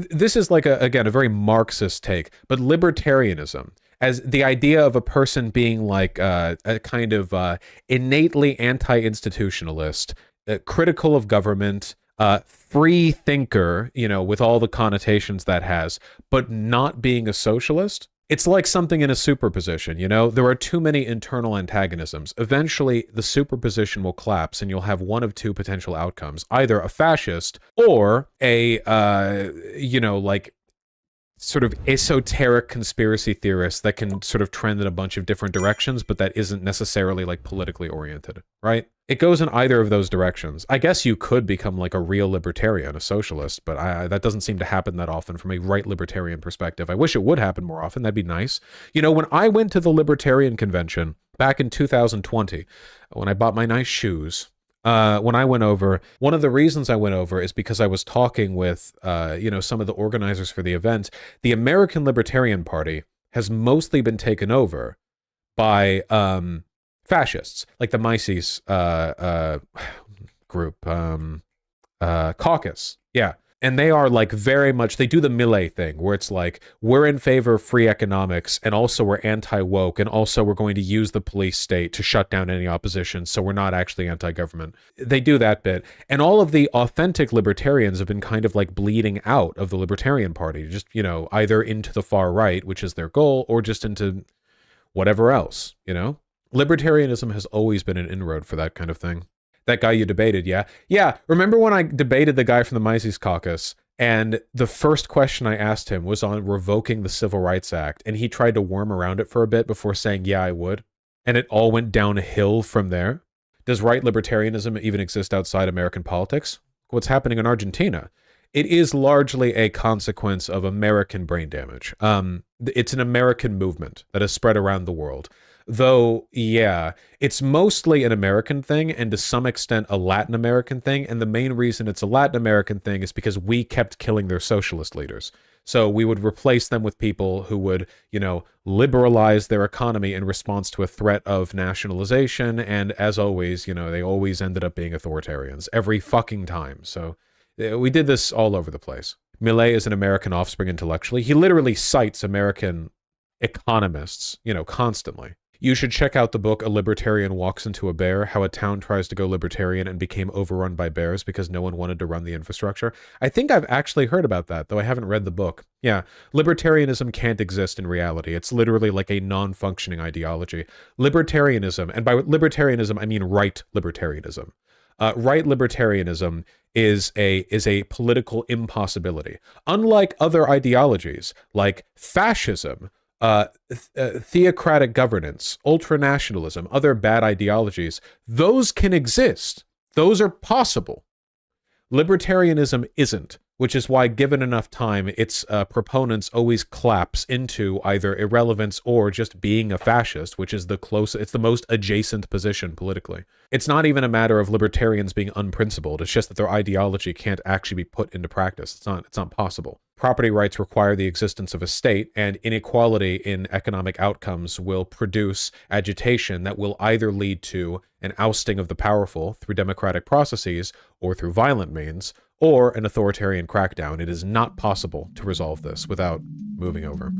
this is like, again, a very Marxist take, but libertarianism, as the idea of a person being like a kind of innately anti-institutionalist, critical of government, free thinker, you know, with all the connotations that has, but not being a socialist. It's like something in a superposition, you know? There are too many internal antagonisms. Eventually, the superposition will collapse and you'll have one of two potential outcomes. Either a fascist or a, you know, like sort of esoteric conspiracy theorist that can sort of trend in a bunch of different directions, but that isn't necessarily like politically oriented, right? It goes in either of those directions. I guess you could become like a real libertarian, a socialist, but that doesn't seem to happen that often from a right libertarian perspective. I wish it would happen more often. That'd be nice. You know, when I went to the Libertarian Convention back in 2020, when I bought my nice shoes, when I went over, one of the reasons I went over is because I was talking with, you know, some of the organizers for the event. The American Libertarian Party has mostly been taken over by fascists, like the Mises group, caucus. Yeah. And they are like very much, they do the Millet thing where it's like, we're in favor of free economics and also we're anti-woke and also we're going to use the police state to shut down any opposition, so we're not actually anti-government. They do that bit. And all of the authentic libertarians have been kind of like bleeding out of the Libertarian Party, just, you know, either into the far right, which is their goal, or just into whatever else, you know? Libertarianism has always been an inroad for that kind of thing. That guy you debated, yeah? Yeah, remember when I debated the guy from the Mises Caucus, and the first question I asked him was on revoking the Civil Rights Act, and he tried to worm around it for a bit before saying, yeah, I would. And it all went downhill from there. Does right libertarianism even exist outside American politics? What's happening in Argentina? It is largely a consequence of American brain damage. It's an American movement that has spread around the world. Though, yeah, it's mostly an American thing and to some extent a Latin American thing. And the main reason it's a Latin American thing is because we kept killing their socialist leaders. So we would replace them with people who would, you know, liberalize their economy in response to a threat of nationalization. And as always, you know, they always ended up being authoritarians every fucking time. So we did this all over the place. Millet is an American offspring intellectually. He literally cites American economists, you know, constantly. You should check out the book A Libertarian Walks into a Bear, How a Town Tries to Go Libertarian and Became Overrun by Bears Because No One Wanted to Run the Infrastructure. I think I've actually heard about that, though I haven't read the book. Yeah, libertarianism can't exist in reality. It's literally like a non-functioning ideology. Libertarianism, and by libertarianism I mean right libertarianism. Right libertarianism is a political impossibility. Unlike other ideologies, like fascism, theocratic governance, ultranationalism, other bad ideologies, those can exist. Those are possible. Libertarianism isn't, which is why, given enough time, its proponents always collapse into either irrelevance or just being a fascist, which is it's the most adjacent position politically. It's not even a matter of libertarians being unprincipled. It's just that their ideology can't actually be put into practice. It's not possible. Property rights require the existence of a state, and inequality in economic outcomes will produce agitation that will either lead to an ousting of the powerful through democratic processes or through violent means, or an authoritarian crackdown. It is not possible to resolve this without moving over.